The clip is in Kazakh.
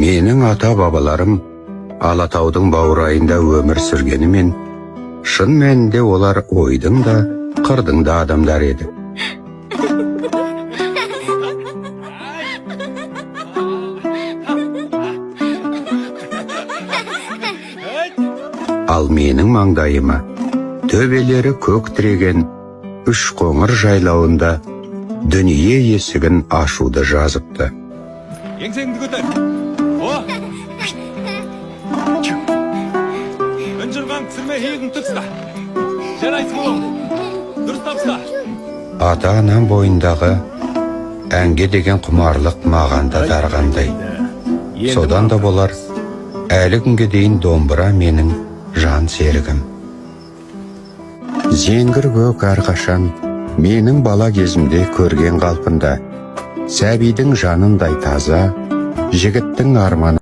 Менің ата-бабаларым Алатаудың баурайында өмір сүргенімен, шын мәнінде олар ойдың да, қырдың да адамдар еді. Ал менің маңдайыма төбелері көк тіреген үш қоңыр жайлауында дүние есігін ашуды жазыпты. еңсеңді көтер. Үнжірған түсірме хейгін түксіда. Жарайсың ол. Дұрыс тапсыда. Ата-анам бойындағы әнге деген құмарлық мағанда дарғандай. Содан да болар, әлі күнге дейін домбыра менің жан серігім. Зеңгір көк әрқашан менің бала кезімде көрген қалпында, сәбидің жанындай таза, жігіттің арманы